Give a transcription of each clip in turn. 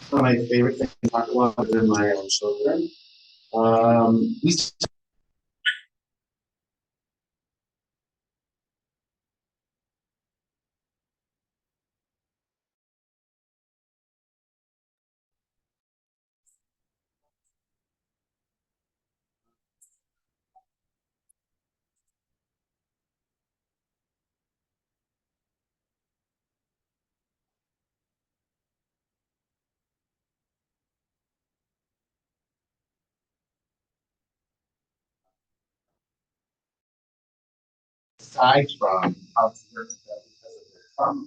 One of my favorite things to talk about other than my own children. We aside from how to work with them because of their trauma.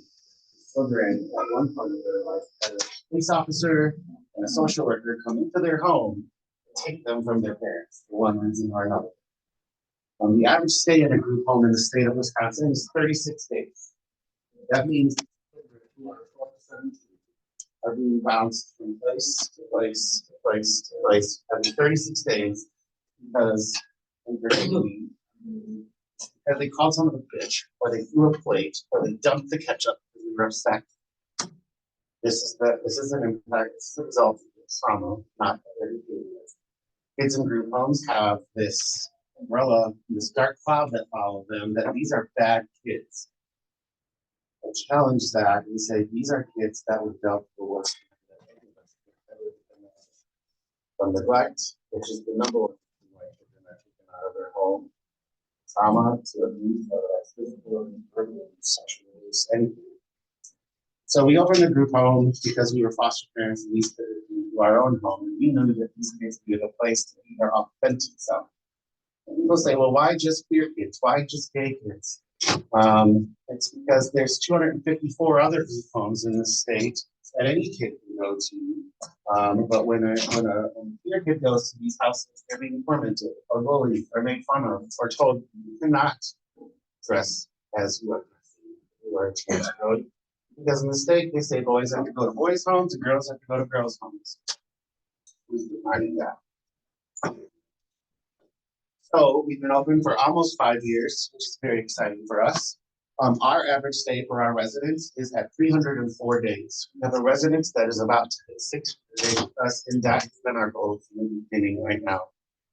Children at one point of their life had a police officer and a social worker come into their home and take them from their parents for one reason or another. The average stay in a group home in the state of Wisconsin is 36 days. That means children who are 12 to 17 are being bounced from place to place to place to place every 36 days because unfortunately, because they called someone a bitch, or they threw a plate, or they dumped the ketchup because they were upset. This is an impact. This is a result of trauma, not that they're dealing with. Kids in group homes have this umbrella, this dark cloud that follows them. That these are bad kids. I challenge that and say these are kids that were dealt the worst from neglect, which is the number one reason why children are taken out of their home, trauma to abuse, whether that's physical, verbal, sexual abuse, anything. So we opened the group home because we were foster parents and these kids into our own home. And we knew that these kids needed a place to be their authentic self. And people say, well, why just queer kids? Why just gay kids? It's because there's 254 other group homes in the state that any kid can go to. But when a queer kid goes to these houses, they're being tormented or bullied or made fun of or told you cannot dress as you are dressing. You are a trans code. Because in the state, they say boys have to go to boys' homes and girls have to go to girls' homes. Who's defining that? So we've been open for almost 5 years, which is very exciting for us. Our average stay for our residents is at 304 days. We have a residence that is about to hit 600 days with us, and that has been our goal from the beginning right now.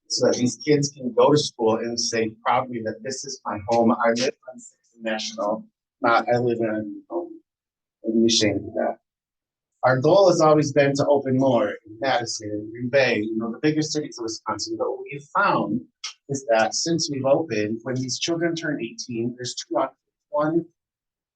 So that these kids can go to school and say proudly that this is my home. I live on 6th National, not I live in a new home. And be ashamed of that. Our goal has always been to open more in Madison, in Green Bay, the bigger cities of Wisconsin. But what we've found is that since we've opened, when these children turn 18, there's two options. One,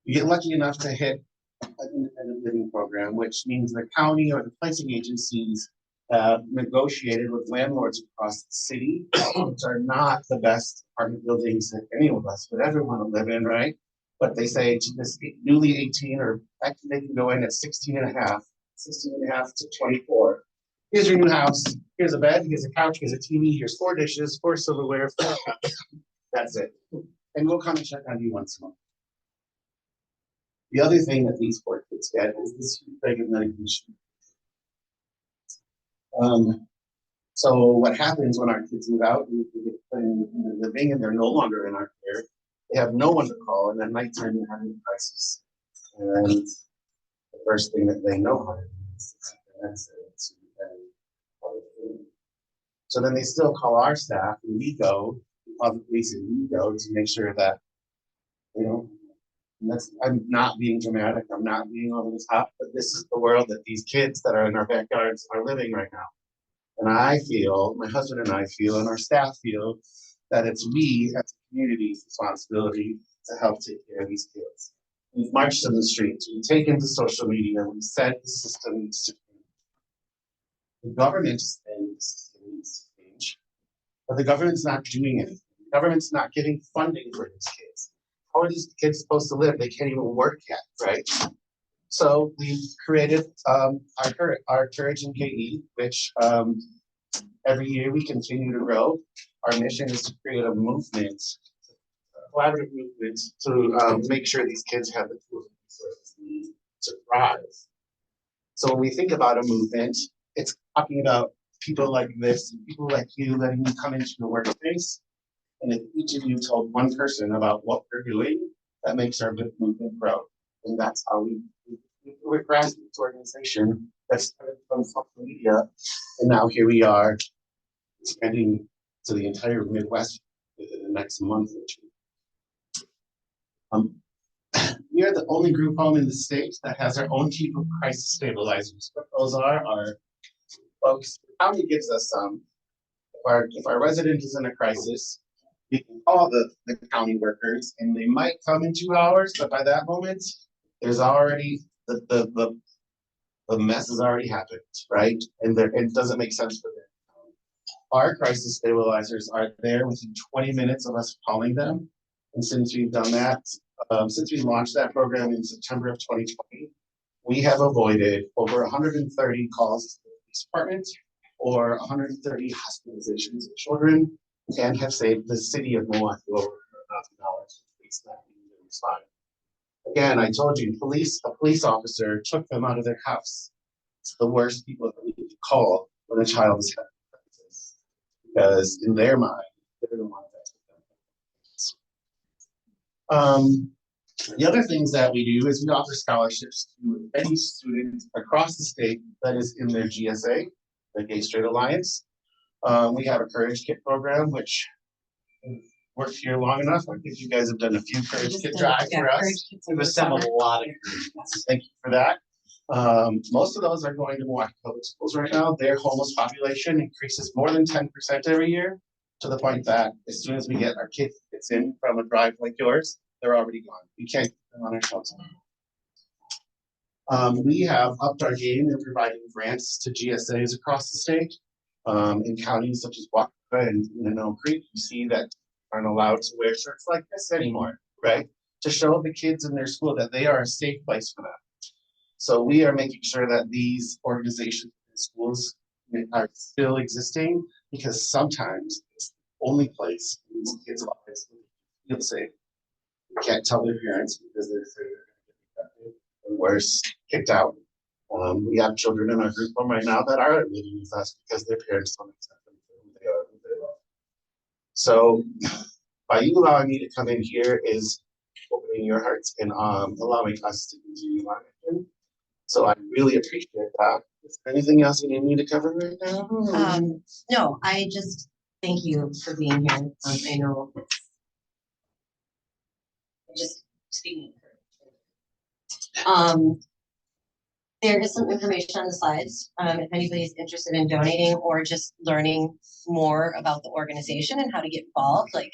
you get lucky enough to hit an independent living program, which means the county or the placing agencies have negotiated with landlords across the city, which are not the best apartment buildings that any of us would ever want to live in, right? But they say to this newly 18, or actually they can go in at 16 and a half, 16 and a half to 24. Here's your new house. Here's a bed. Here's a couch. Here's a TV. Here's 4 dishes, 4 silverware, 4 cups. That's it. And we'll come and check on you once a month. The other thing that these poor kids get is this bag of medication. So what happens when our kids move out and they get put in the living and they're no longer in our care, they have no one to call, and at nighttime they're having a crisis. And the first thing that they know how to do is to so then they still call our staff, and we go, we call the police, and we go to make sure that, you know, I'm not being dramatic, I'm not being over the top, but this is the world that these kids that are in our backyards are living right now. And I feel, my husband and I feel, and our staff feel that it's we as a community's responsibility to help take care of these kids. We've marched in the streets, we've taken to social media, we've said the system needs to change. The government is saying the system needs to change, but the government's not doing anything. The government's not giving funding for these kids. How are these kids supposed to live? They can't even work yet, right? So we've created our Courage in KE, which every year we continue to grow. Our mission is to create a movement, a collaborative movement to make sure these kids have the tools and resources they need to thrive. So when we think about a movement, it's talking about people like this, people like you, letting you come into your workspace. And if each of you told one person about what we're doing, that makes our movement grow. And that's how we're a grassroots organization that started from social media, and now here we are expanding to the entire Midwest within the next month or two. We are the only group home in the state that has our own chief of crisis stabilizers. What those are folks, the county gives us some. If our resident is in a crisis, we can call the county workers and they might come in 2 hours, but by that moment, there's already the mess has already happened, right? And it doesn't make sense for them. Our crisis stabilizers are there within 20 minutes of us calling them. And since we've done that, since we launched that program in September of 2020, we have avoided over 130 calls to the police department or 130 hospitalizations of children and have saved the city of Milwaukee over $100,000 police not being able to respond. Again, I told you, a police officer took them out of their house. It's the worst people that we need to call when a child is having a crisis, because in their mind, they're the ones that the other things that we do is we offer scholarships to any student across the state that is in their GSA, the Gay Straight Alliance. We have a Courage Kit program, which worked here long enough. I think you guys have done a few Courage Kit drives for us. We've assembled a lot of Courage. Thank you for that. Most of those are going to Milwaukee Public Schools right now. Their homeless population increases more than 10% every year, to the point that as soon as we get our kids in from a drive like yours, they're already gone. We can't keep them on our shelter. We have upped our game in providing grants to GSAs across the state. In counties such as Waukesha and Oak Creek, you see that aren't allowed to wear shirts like this anymore, right? To show the kids in their school that they are a safe place for them. So we are making sure that these organizations and schools are still existing, because sometimes it's the only place these kids' lives feel safe. They can't tell their parents because they're afraid they're going to get infected, or worse, kicked out. We have children in our group home right now that are living with us because their parents don't accept them for who they are, who they love. So by you allowing me to come in here is opening your hearts and allowing us to continue our mission. So I really appreciate that. Is there anything else you need me to cover right now? No, I just thank you for being here. I know just speaking. There is some information on the slides. If anybody's interested in donating or just learning more about the organization and how to get involved, like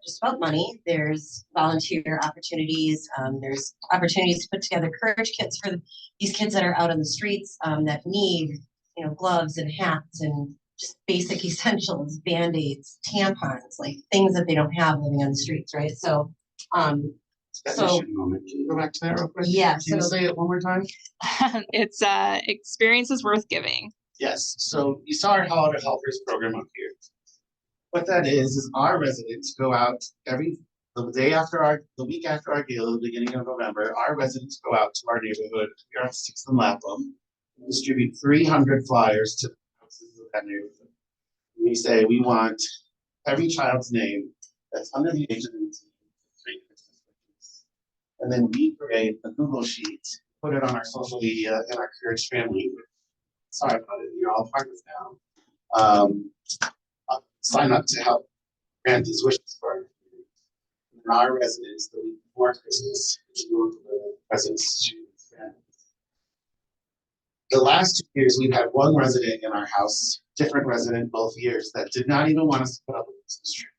just about money, there's volunteer opportunities. There's opportunities to put together Courage Kits for these kids that are out on the streets that need, gloves and hats and just basic essentials, Band-Aids, tampons, like things that they don't have living on the streets, right? So, Moment. Can you go back to that real quick? Yeah. Can you say it one more time? It's experiences worth giving. Yes. So you saw our Holiday Helpers program up here. What that is our residents go out the week after our gala, the beginning of November. Our residents go out to our neighborhood here on 6th and Lapham and distribute 300 flyers to the houses of that neighborhood. We say we want every child's name that's under the age of 18. And then we create a Google sheet, put it on our social media and our Courage family. Sorry about it, you're all part of it now. Sign up to help grant these wishes for our residents the week before Christmas, which will deliver presents to families. The last 2 years, we've had one resident in our house, different resident both years, that did not even want us to put up a Christmas tree.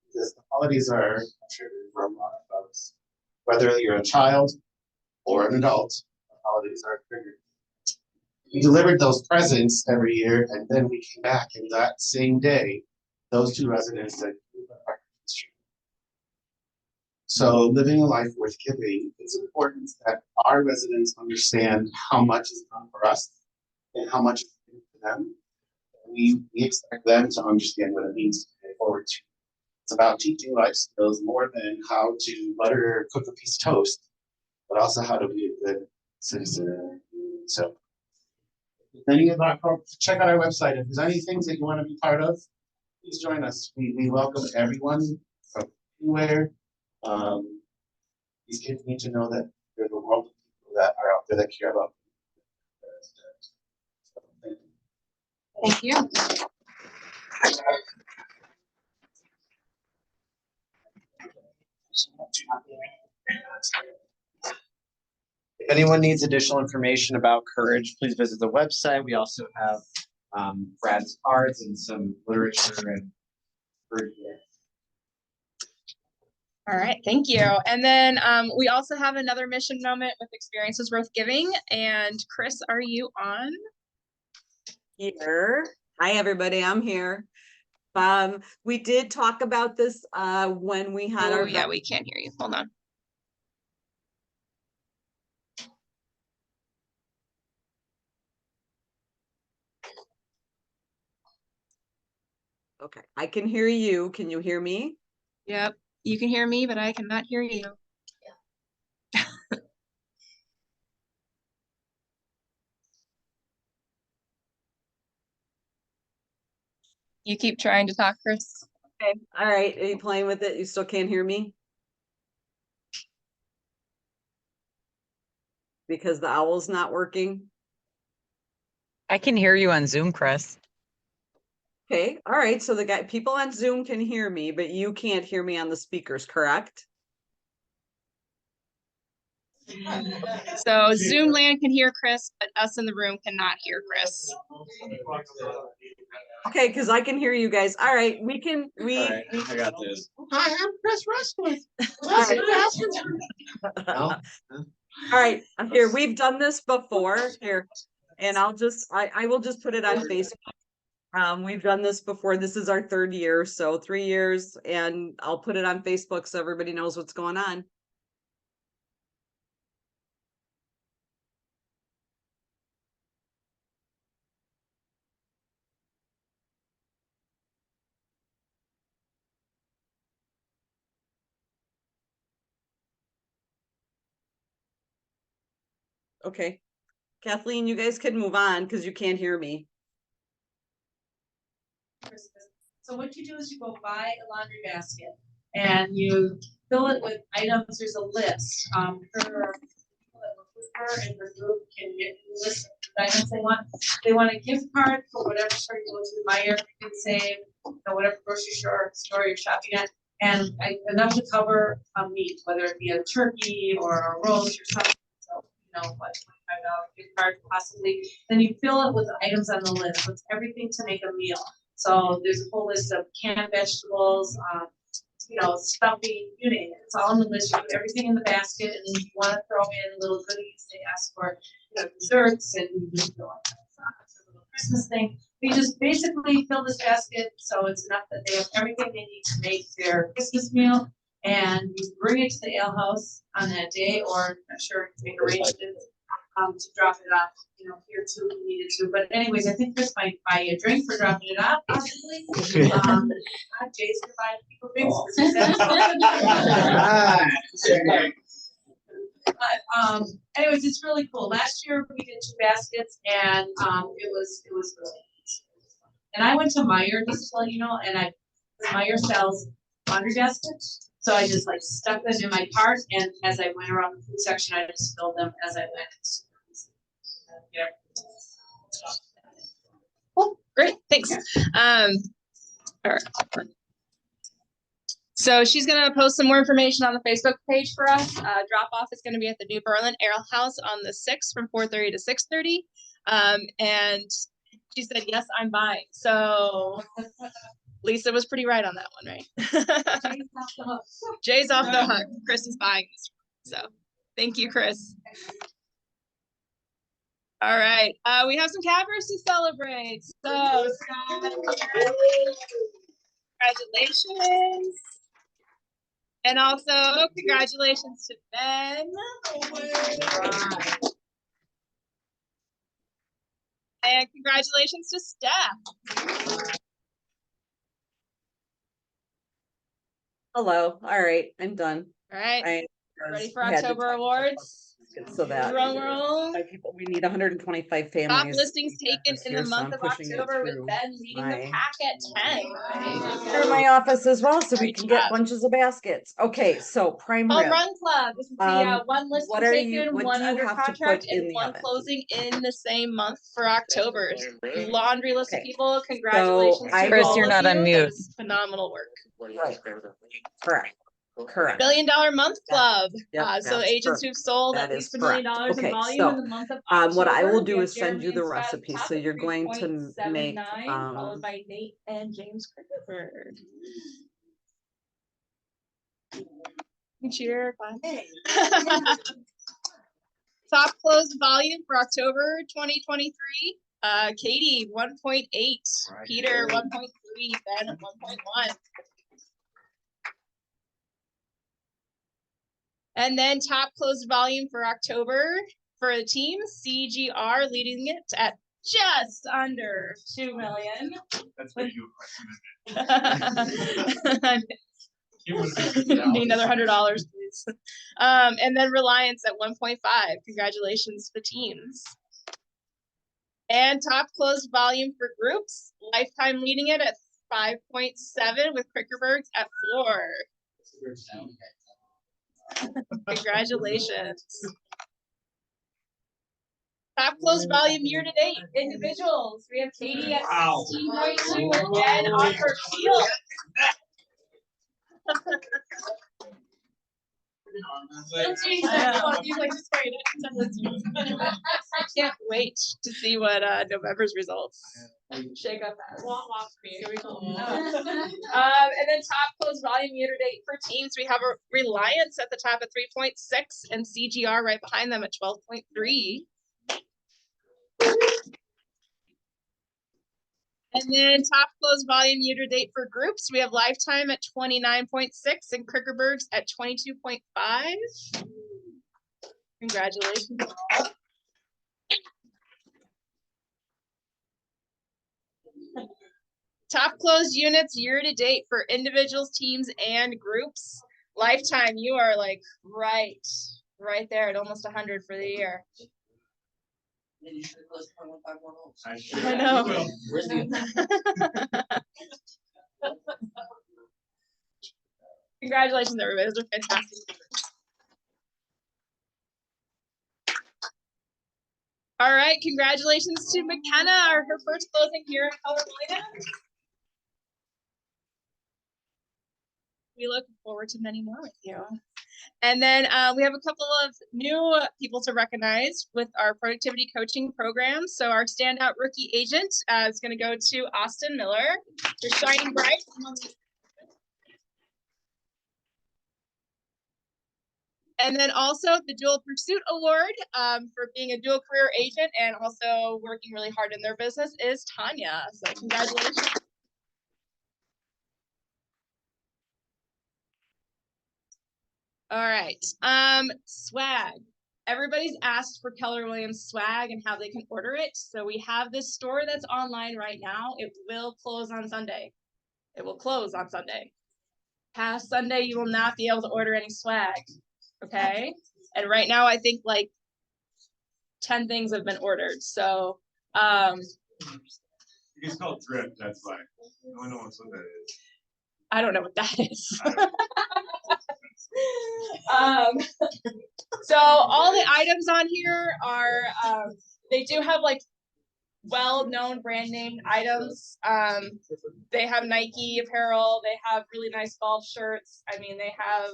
Because the holidays are triggered for a lot of folks. Whether you're a child or an adult, the holidays are triggered. We delivered those presents every year, and then we came back, and that same day, those two residents said, so living a life worth giving, it's important that our residents understand how much is done for us and how much is given for them. We expect them to understand what it means to pay forward to. It's about teaching life skills more than how to butter or cook a piece of toast, but also how to be a good citizen. So, check out our website. If there's any things that you want to be part of, please join us. We welcome everyone from anywhere. These kids need to know that there's a world of people that are out there that care about them. Thank you. If anyone needs additional information about Courage, please visit the website. We also have Brad's cards and some literature and. All right, thank you. And then we also have another mission moment with Experiences Worth Giving. And Chris, are you on? Here. Hi, everybody. I'm here. We did talk about this when we had Oh, our yeah, we can't hear you. Hold on. Okay, I can hear you. Can you hear me? Yep, you can hear me, but I cannot hear you. You keep trying to talk, Chris. Okay. All right. Are you playing with it? You still can't hear me? Because the owl's not working. I can hear you on Zoom, Chris. Okay. All right. So the people on Zoom can hear me, but you can't hear me on the speakers, correct? So Zoom land can hear Chris, but us in the room cannot hear Chris. Okay, because I can hear you guys. All right. We I got this. Hi, I'm Chris Rushworth. All right, here, we've done this before here, and I will just put it on Facebook. We've done this before. This is our 3rd year, so 3 years, and I'll put it on Facebook so everybody knows what's going on. Okay, Kathleen, you guys can move on because you can't hear me. So what you do is you go buy a laundry basket and you fill it with items. There's a list. Her and her group can get a list of the items they want. They want a gift card for whatever store you go to, Meijer, you can save, whatever grocery store you're shopping at. And enough to cover a meat, whether it be a turkey or a roast or something. So, what, $25 gift card possibly. Then you fill it with the items on the list. So it's everything to make a meal. So there's a whole list of canned vegetables, stuffing, you name it. It's all on the list. You put everything in the basket, and then you want to throw in little goodies. They ask for, desserts, and you just go on a little Christmas thing. We just basically fill this basket so it's enough that they have everything they need to make their Christmas meal, and you bring it to the ale house on that day, or I'm sure you make arrangements to drop it off, here too if you needed to. But anyways, I think Chris might buy you a drink for dropping it off, possibly. Jay's gonna buy people drinks for But anyways, it's really cool. Last year we did 2 baskets, and it was really nice. And I went to Meijer, just to let you know, and Meijer sells laundry baskets. So I just stuck them in my cart, and as I went around the food section, I just filled them as I went. Cool, great, thanks. All right. So she's gonna post some more information on the Facebook page for us. Drop off is gonna be at the New Berlin Ale House on the 6th from 4:30 to 6:30. And she said, yes, I'm buying. So Lisa was pretty right on that one, right? Jay's off the hook. Chris is buying this. So thank you, Chris. All right, we have some Cappers to celebrate. So congratulations. And also congratulations to Ben. And congratulations to Steph. Hello. All right, I'm done. All right. Ready for we had to October talk awards? So that Drum roll. we need 125 Top families. listings taken this in year, the so month I'm of pushing it October with through Ben leading the my- pack at 10. Through my office as well, so we Great can get job. bunches of baskets. Okay, so prime Home rib. Run Club. This is the one listing what are you- taken, what one do you under have to contract, put in and the one oven? closing in the same month for October. Laundry list of Okay. people. Congratulations I to Chris, all you're of not on you. mute. That is phenomenal work. Correct. Correct. $1 Million Month Club. Yep, So that's agents correct. who've sold That at is least $1 million correct. in Okay, volume so, in the month of what I will October. do We is have send you the Jeremy and Scott recipe, top so at you're going to 3.79, make, followed by Nate and James Christopher. Cheer. Top closed volume for October 2023. Katie 1.8, Peter 1.3, Ben 1.1. And then top closed volume for October for the team, CGR leading it at just under 2 million. That's what you Need another $100, please. And then Reliance at 1.5. Congratulations to the teams. And top closed volume for groups, Lifetime leading it at 5.7 with Quickerbergs at 4. Congratulations. Top closed volume year to date, individuals. We have Katie at 16.2 and Ben on her field. I can't wait to see what November's results shake up as. Here we go. And then top closed volume year to date for teams, we have a Reliance at the top at 3.6 and CGR right behind them at 12.3. And then top closed volume year to date for groups, we have Lifetime at 29.6 and Crickerbergs at 22.5. Congratulations. Top closed units year to date for individuals, teams, and groups. Lifetime, you are like right there at almost 100 for the year. I know. Congratulations, everybody. Those are fantastic. All right, congratulations to McKenna, her first closing here in Keller Williams. We look forward to many more with you. And then we have a couple of new people to recognize with our productivity coaching program. So our standout rookie agent is going to go to Austin Miller for shining bright. And then also the Dual Pursuit Award for being a dual career agent and also working really hard in their business is Tanya. So congratulations. All right. Swag. Everybody's asked for Keller Williams swag and how they can order it. So we have this store that's online right now. It will close on Sunday. It will close on Sunday. Past Sunday, you will not be able to order any swag. Okay. And right now, I think like 10 things have been ordered. So, It's called drip, that's why. No one knows what that is. I don't know what that is. So all the items on here are, they do have like well-known brand name items. They have Nike apparel. They have really nice golf shirts. I mean, they have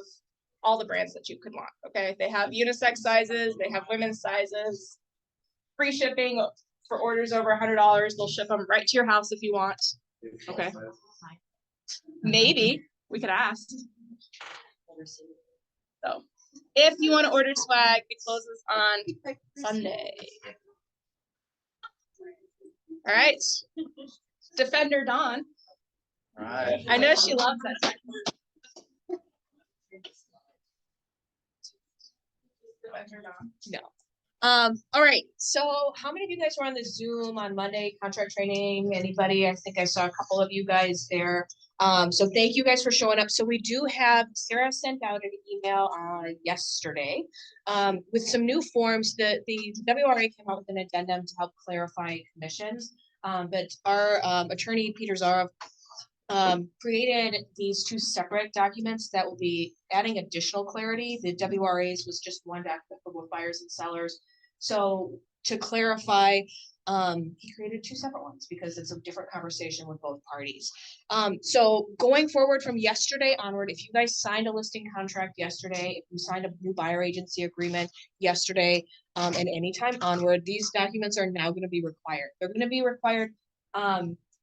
all the brands that you could want. Okay. They have unisex sizes. They have women's sizes. Free shipping for orders over $100. They'll ship them right to your house if you want. Okay. Maybe we could ask. So if you want to order swag, it closes on Sunday. All right. Defender Dawn. All right. I know she loves that tech. No. All right. So how many of you guys were on the Zoom on Monday contract training? Anybody? I think I saw a couple of you guys there. So thank you guys for showing up. So we do have, Sarah sent out an email yesterday with some new forms. The WRA came out with an addendum to help clarify commissions. But our attorney, Peter Zarov, created these two separate documents that will be adding additional clarity. The WRA's was just one document for both buyers and sellers. So to clarify, he created two separate ones because it's a different conversation with both parties. So going forward from yesterday onward, if you guys signed a listing contract yesterday, if you signed a new buyer agency agreement yesterday, and anytime onward, these documents are now going to be required. They're going to be required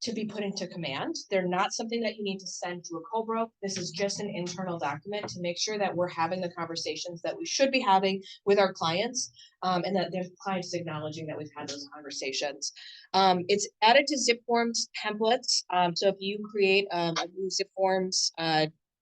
to be put into command. They're not something that you need to send to a co-broke. This is just an internal document to make sure that we're having the conversations that we should be having with our clients, and that their clients acknowledging that we've had those conversations. It's added to Zip Forms templates. So if you create a new Zip Forms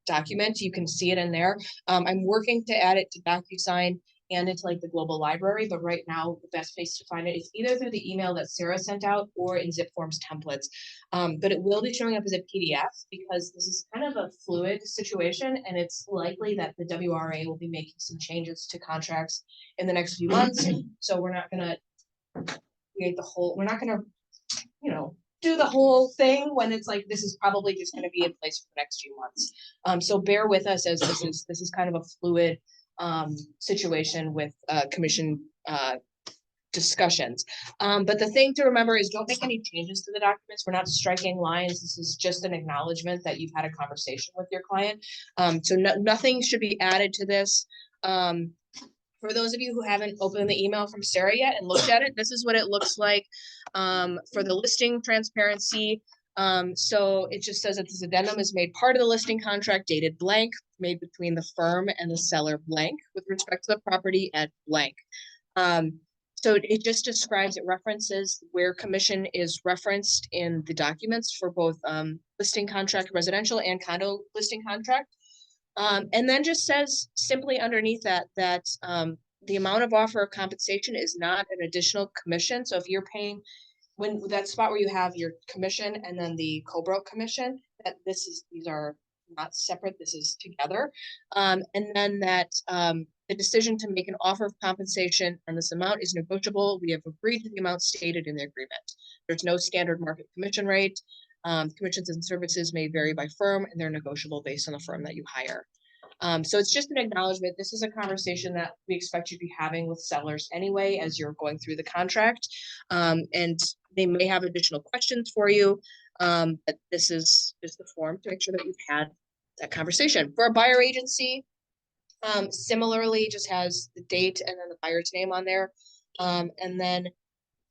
document, you can see it in there. I'm working to add it to DocuSign and into like the global library, but right now the best place to find it is either through the email that Sarah sent out or in Zip Forms templates. But it will be showing up as a PDF because this is kind of a fluid situation, and it's likely that the WRA will be making some changes to contracts in the next few months. So we're not gonna create the whole, we're not gonna, you know, do the whole thing when it's like, this is probably just gonna be in place for the next few months. So bear with us as this is kind of a fluid situation with commission discussions. But the thing to remember is don't make any changes to the documents. We're not striking lines. This is just an acknowledgement that you've had a conversation with your client. So nothing should be added to this. For those of you who haven't opened the email from Sarah yet and looked at it, this is what it looks like for the listing transparency. So it just says that this addendum is made part of the listing contract dated blank, made between the firm and the seller blank with respect to the property at blank. So it just describes, it references where commission is referenced in the documents for both listing contract, residential and condo listing contract. And then just says simply underneath that the amount of offer of compensation is not an additional commission. So if you're paying, when that spot where you have your commission and then the co-broke commission, that these are not separate, this is together. And then that the decision to make an offer of compensation and this amount is negotiable. We have agreed to the amount stated in the agreement. There's no standard market commission rate. Commissions and services may vary by firm and they're negotiable based on the firm that you hire. So it's just an acknowledgement. This is a conversation that we expect you to be having with sellers anyway, as you're going through the contract. And they may have additional questions for you. But this is just the form to make sure that you've had that conversation. For a buyer agency, similarly, just has the date and then the buyer's name on there. And then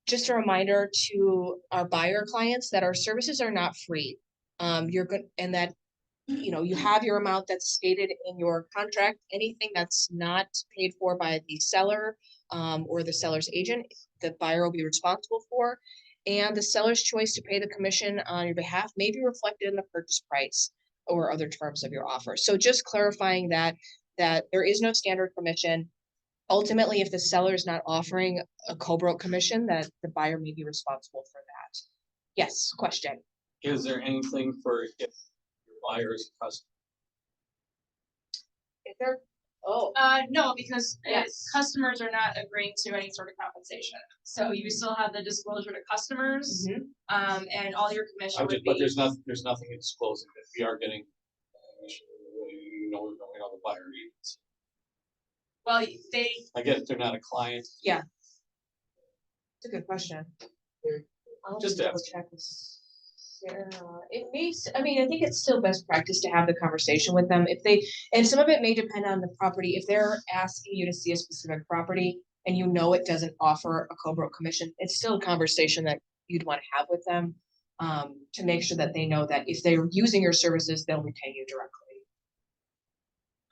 just a reminder to our buyer clients that our services are not free. You're good, and that, you know, you have your amount that's stated in your contract. Anything that's not paid for by the seller or the seller's agent, the buyer will be responsible for. And the seller's choice to pay the commission on your behalf may be reflected in the purchase price or other terms of your offer. So just clarifying that there is no standard commission. Ultimately, if the seller is not offering a co-broke commission, that the buyer may be responsible for that. Yes, question. Is there anything for if your buyer is a customer? Is there? Oh, no, because customers are not agreeing to any sort of compensation. So you still have the disclosure to customers, and all your commission would be. But there's nothing disclosing that we are getting commission. You know, we're going on the buyer agents. Well, they. I get it, they're not a client. Yeah. It's a good question. I'll Just double check this. Sarah, it makes, I mean, I think it's still best practice to have the conversation with them. If they, and some of it may depend on the property. If they're asking you to see a specific property and you know it doesn't offer a co-broke commission, it's still a conversation that you'd want to have with them to make sure that they know that if they're using your services, they'll retain you directly.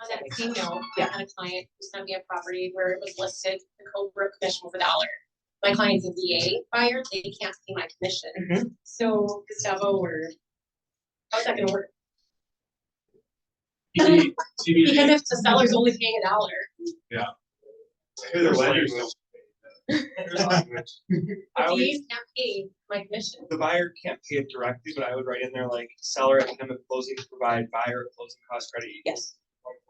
On that same note, I had a client who sent me a property where it was listed, the co-broke commission was $1. My client's a VA buyer, they can't pay my commission. So Gustavo, how's that gonna work? TV. Because if the seller's only paying $1. Yeah. The lenders don't pay There's language. The I always, VA's not paid my commission. the buyer can't pay it directly, but I would write in there like seller at time of closing to provide buyer closing cost credit. equals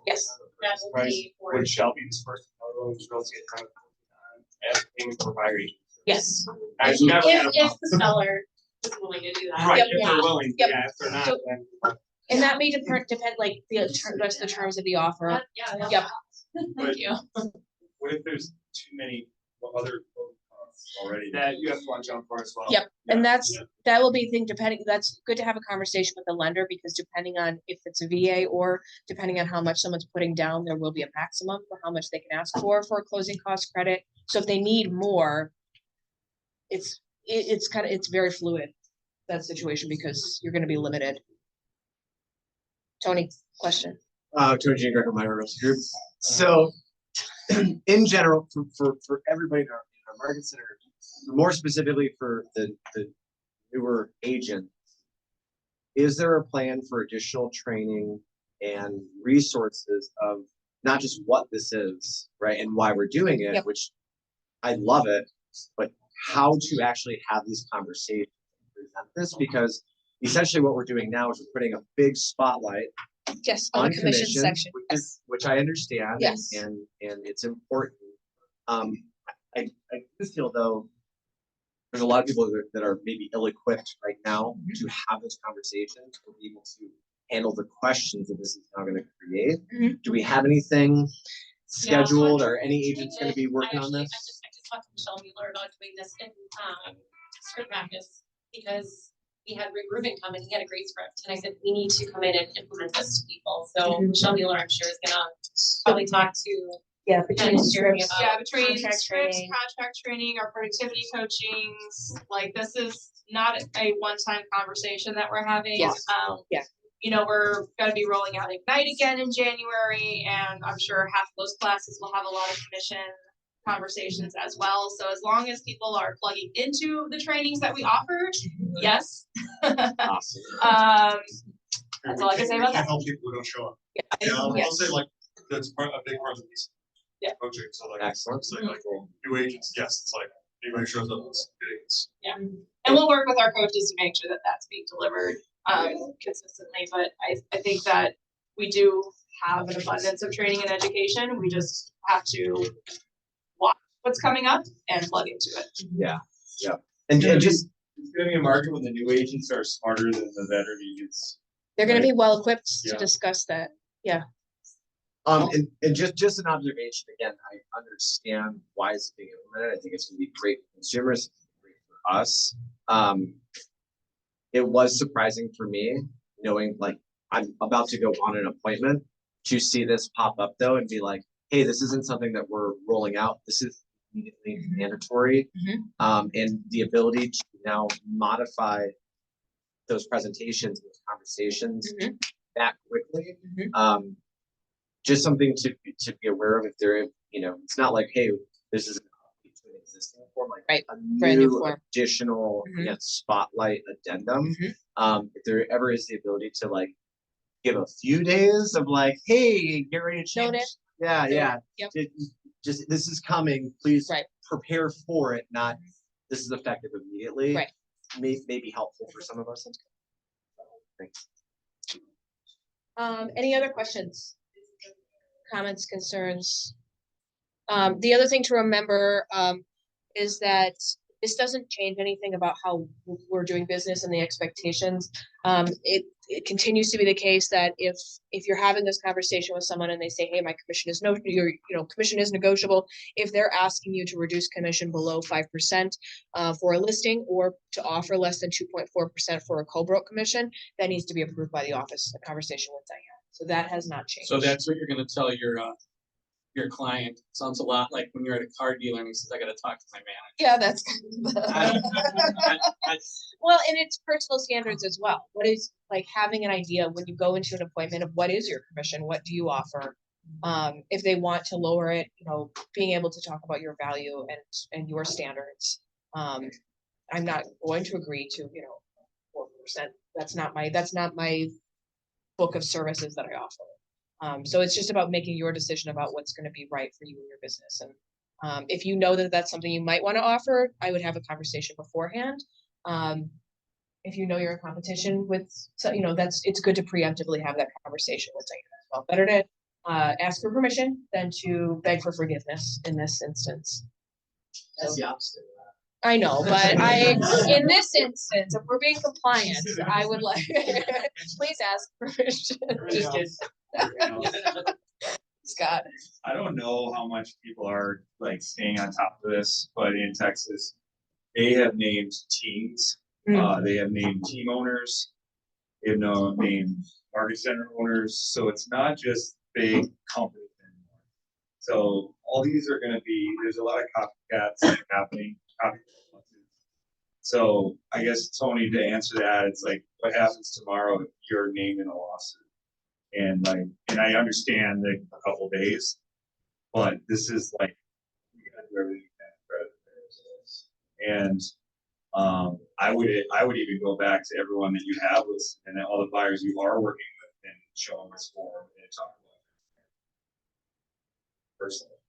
Yes. 1.4% of the That purchase will price, be for, which shall be dispersed to the real estate time of closing as payment for buyer agent. yes, I've never had a if problem. the seller is willing to do that. Right, Yep, if yeah. they're willing, Yep. yeah, if they're not, So- then. And that may depend, like, rest of the terms of the offer. Yeah, yeah. Yep. Thank you. What if there's too many other costs already? That you have to watch out for as well. Yep, and Yeah, that's, that will be thing depending, that's good to have a conversation with the lender, because depending on if it's a VA or depending on how much someone's putting down, there will be a maximum for how much they can ask for a closing cost credit. So if they need more, it's kind of, it's very fluid, that situation, because you're gonna be limited. Tony, question? Tony Jean Greco, my Realty Group. So in general, for everybody in our market center, more specifically for the newer agent, is there a plan for additional training and resources of not just what this is, right, and why we're doing it, Yep. which I love it, but how to actually have these conversations and present this, because essentially what we're doing now is we're putting a big spotlight Yes, on on the commission commission, section. which I understand. Yes. And it's important. I just feel though, there's a lot of people that are maybe ill-equipped right now to have those conversations, or be able to handle the questions that this is now gonna create. Mhm. Do we have anything scheduled, or any Yeah, agents gonna be working on this? I just talked to Michelle Mueller about doing this in, script practice, because we had Rick Rubin come and he had a great script, and I said, we need to come in and implement this to people, so Michelle Mueller, I'm sure, is gonna probably talk to Yeah, between scripts. Yeah, between Contract scripts, training. contract training, our productivity coachings, like this is not a one-time conversation that we're having. Yes. Yeah. You know, we're gonna be rolling out Ignite again in January, and I'm sure half of those classes will have a lot of commission conversations as well. So as long as people are plugging into the trainings that we offer, yes. Awesome. That's all I can say about We can't that. help people who don't show up. Yeah, Yeah, I'll yes. say like, that's a big part of this. Yeah. Coaching, so like. Excellent. It's like new agents, yes, it's like, anybody shows up, it's. And we'll work with our coaches to make sure that that's being delivered consistently, but I think that we do have an abundance of training and education. We just have to watch what's coming up and plug into it. Yeah, yeah. And just, It's gonna be a market when the new agents are smarter than the veteran agents. They're gonna be well equipped to Yeah. discuss that. and just an observation, again, I understand why it's being implemented. I think it's gonna be great for consumers, great for us. It was surprising for me, knowing like I'm about to go on an appointment, to see this pop up though and be like, hey, this isn't something that we're rolling out. This is immediately mandatory. And the ability to now modify those presentations, those conversations that quickly. Just something to be aware of if they're, you know, it's not like, hey, this is an update to an existing form, like Right, a brand new new form. additional again, spotlight addendum. If there ever is the ability to like give a few days of like, hey, get ready to change. Noted. Yeah, yeah. Yep. Just this is coming. Please Right. prepare for it. Not this is effective immediately. Right. May be helpful for some of us. Thanks. Any other questions? Comments, concerns? The other thing to remember, is that this doesn't change anything about how we're doing business and the expectations. It continues to be the case that if you're having this conversation with someone and they say, hey, my commission is commission is negotiable. If they're asking you to reduce commission below 5% for a listing, or to offer less than 2.4% for a co-broke commission, that needs to be approved by the office, a conversation with Diane. So that has not changed. So that's what you're gonna tell your client. Sounds a lot like when you're at a car dealer and he says, I gotta talk to my manager. Yeah, that's. I- Well, and it's personal standards as well. What is, like, having an idea when you go into an appointment of what is your commission, what do you offer? If they want to lower it, being able to talk about your value and your standards. I'm not going to agree to, 4%. That's not my book of services that I offer. So it's just about making your decision about what's gonna be right for you and your business, and If you know that that's something you might want to offer, I would have a conversation beforehand. If you know you're in competition with, so, you know, it's good to preemptively have that conversation with Diana as well. Better to ask for permission than to beg for forgiveness in this instance. That's the opposite. I know, but in this instance, if we're being compliant, I would like, please ask permission. Just kidding. Scott. I don't know how much people are like staying on top of this, but in Texas, they have named teams. They have named team owners. They have named market center owners. So it's not just big companies anymore. So all these are going to be, there's a lot of copycats happening. So I guess, Tony, to answer that, it's like, what happens tomorrow if you're named in a lawsuit? And I understand that a couple days, but this is like, we gotta do everything we can to ourselves. And I would even go back to everyone that you have listed and all the buyers you are working with and show them this form and talk about it personally.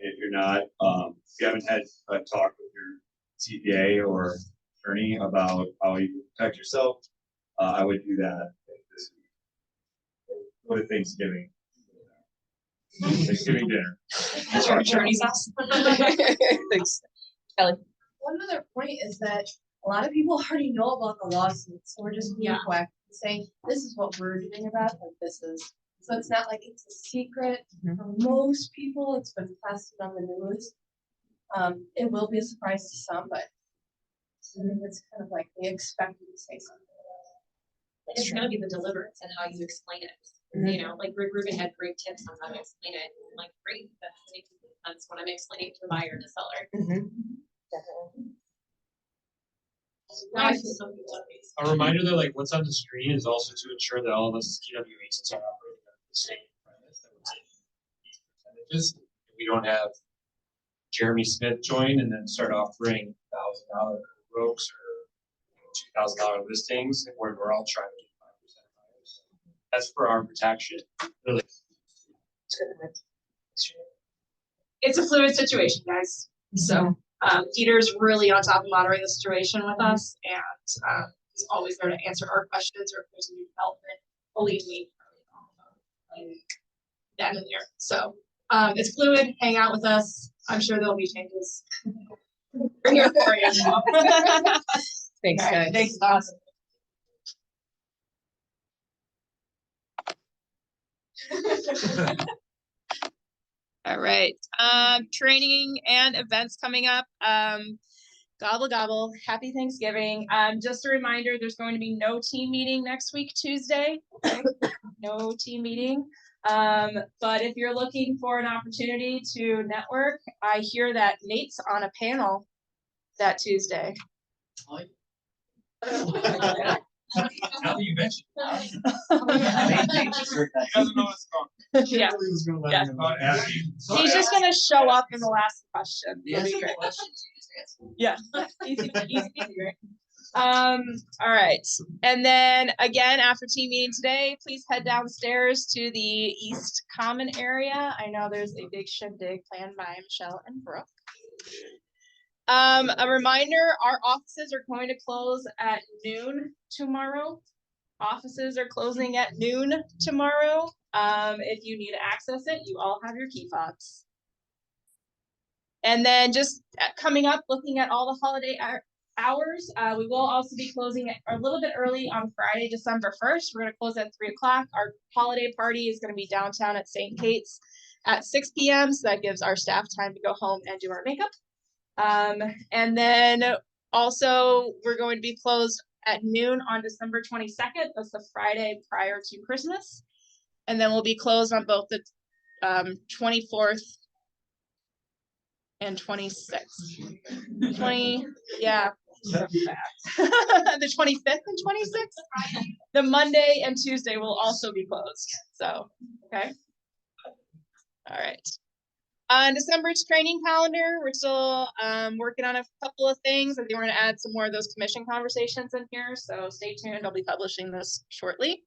If you're not, if you haven't had a talk with your CPA or attorney about how you can protect yourself, I would do that this week. Go to Thanksgiving. Thanksgiving dinner. That's our attorney's house. Thanks. Kelly. One other point is that a lot of people already know about the lawsuits, so we're just being proactive and saying, this is what we're doing about it, like this is. So it's not like it's a secret for most people. It's been plastered on the news. It will be a surprise to some, but it's kind of like they expect you to say something. It's gonna be the deliverance and how you explain it. You know, like Rick Rubin had great tips on how to explain it. Like, great, that's what I'm explaining to the buyer and the seller. A reminder that like what's on the screen is also to ensure that all of us as KW agents are operating at the same premise that we're taking these percentages. We don't have Jeremy Smith join and then start offering $1,000 ropes or $2,000 listings where we're all trying to get 5% buyers. That's for our protection. Really. It's a fluid situation, guys. So Peter's really on top of monitoring the situation with us, and he's always there to answer our questions or if there's a new development. Believe me, that in there. So it's fluid. Hang out with us. I'm sure there'll be changes. We're here for you. Thanks, guys. Thanks, awesome. All right, training and events coming up. Gobble gobble, happy Thanksgiving. Just a reminder, there's going to be no team meeting next week, Tuesday. Okay? No team meeting. But if you're looking for an opportunity to network, I hear that Nate's on a panel that Tuesday. Now that you mentioned Yeah. He's just gonna show up in the last question. It'll be great. Yeah. Easy, easy, right? All right. And then again, after team meeting today, please head downstairs to the East Common area. I know there's a big shindig planned by Michelle and Brooke. A reminder, our offices are going to close at noon tomorrow. Offices are closing at noon tomorrow. If you need to access it, you all have your key fobs. And then just coming up, looking at all the holiday hours, we will also be closing a little bit early on Friday, December 1st. We're going to close at 3 o'clock. Our holiday party is going to be downtown at St. Kate's at 6 p.m. So that gives our staff time to go home and do our makeup. And then also we're going to be closed at noon on December 22nd. That's the Friday prior to Christmas. And then we'll be closed on both the 24th and 26th. 20, yeah. The 25th and 26th. The Monday and Tuesday will also be closed. So, okay. All right. On December's training calendar, we're still working on a couple of things. I think we're going to add some more of those commission conversations in here. So stay tuned. I'll be publishing this shortly.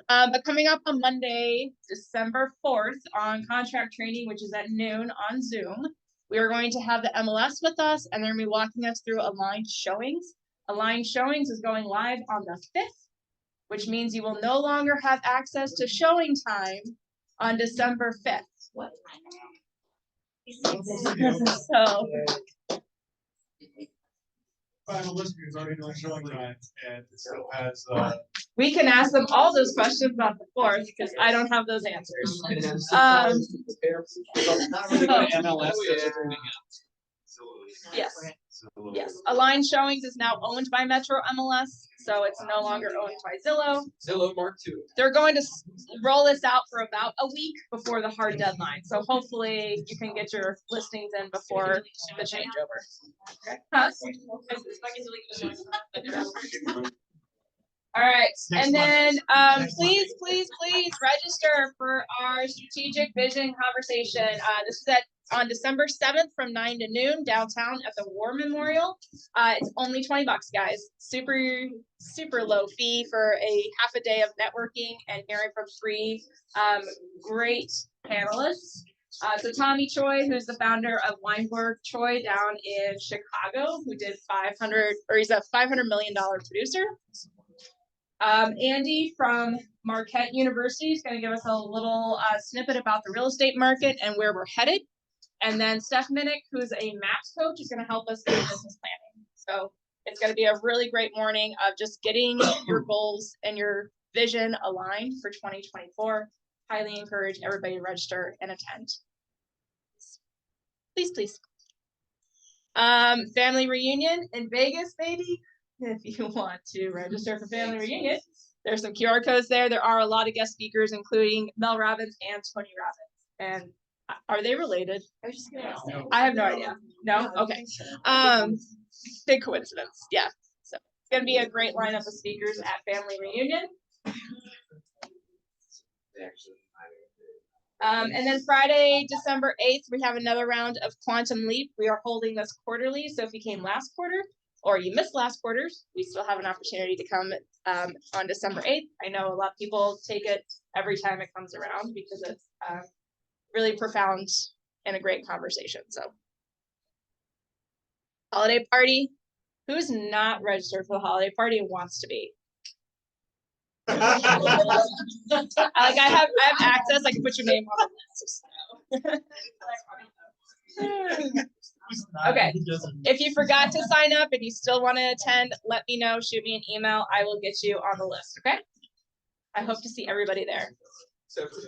But coming up on Monday, December 4th on contract training, which is at noon on Zoom, We are going to have the MLS with us, and they're gonna be walking us through aligned showings. Aligned showings is going live on the 5th, which means you will no longer have access to showing time on December 5th. What? So, Final listing is already doing showing time and it still has, we can ask them all those questions about the 4th, because I don't have those answers. Yes. Yes, Align Showings is now owned by Metro MLS, so it's no longer owned by Zillow. Zillow Mark II. They're going to roll this out for about a week before the hard deadline, so hopefully you can get your listings in before the changeover. Okay. Huh? All right, and then, please register for our strategic vision conversation. This is on December 7th from 9 to noon downtown at the War Memorial. It's only $20, guys. Super low fee for a half a day of networking and hearing from three great panelists. So Tommy Choi, who's the founder of Weinberg Choi down in Chicago, who did he's a $500 million producer. Andy from Marquette University is going to give us a little snippet about the real estate market and where we're headed. And then Steph Minnick, who's a maps coach, is going to help us do business planning. So it's going to be a really great morning of just getting your goals and your vision aligned for 2024. Highly encourage everybody to register and attend. Please. Family reunion in Vegas, baby. If you want to register for family reunion, there's some QR codes there. There are a lot of guest speakers, including Mel Robbins and Tony Robbins. And are they related? I was just gonna ask that. I have no idea. No? Okay. Big coincidence. Yeah. So it's gonna be a great lineup of speakers at family reunion. And then Friday, December 8th, we have another round of Quantum Leap. We are holding this quarterly. So if you came last quarter or you missed last quarters, we still have an opportunity to come on December 8th. I know a lot of people take it every time it comes around because it's really profound and a great conversation. So holiday party. Who's not registered for the holiday party and wants to be? I have access. I can put your name on the list. Okay. If you forgot to sign up and you still want to attend, let me know. Shoot me an email. I will get you on the list. Okay. I hope to see everybody there. Except for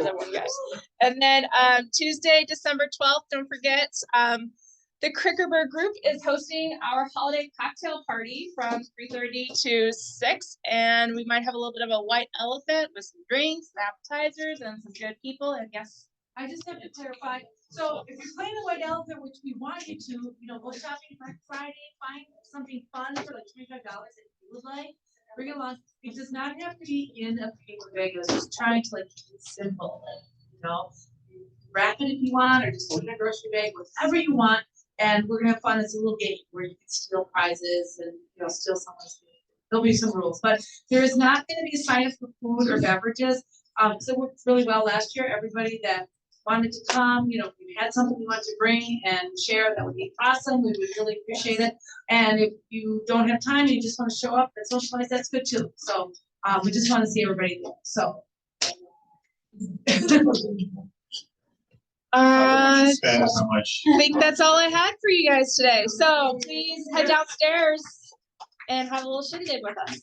that one guy. And then Tuesday, December 12th, don't forget, the Krickerberg group is hosting our holiday cocktail party from 3:30 to 6, and we might have a little bit of a white elephant with some drinks, some appetizers, and some good people. And yes, I just have to clarify, so if you're playing the white elephant, which we want you to, go shopping for Friday, find something fun for like $25 that you would like, bring it along. It does not have to be in a paper bag, I was just trying to keep it simple, wrap it if you want, or just put it in a grocery bag, whatever you want. And we're gonna have fun. It's a little game where you can steal prizes and, steal someone's food. There'll be some rules, but there is not gonna be a sign up for food or beverages. So it worked really well last year. Everybody that wanted to come, if you had something you wanted to bring and share, that would be awesome. We would really appreciate it. And if you don't have time, you just want to show up and socialize, that's good too. So we just want to see everybody there. So. I so much. think that's all I had for you guys today. So please head downstairs and have a little shitty day with us.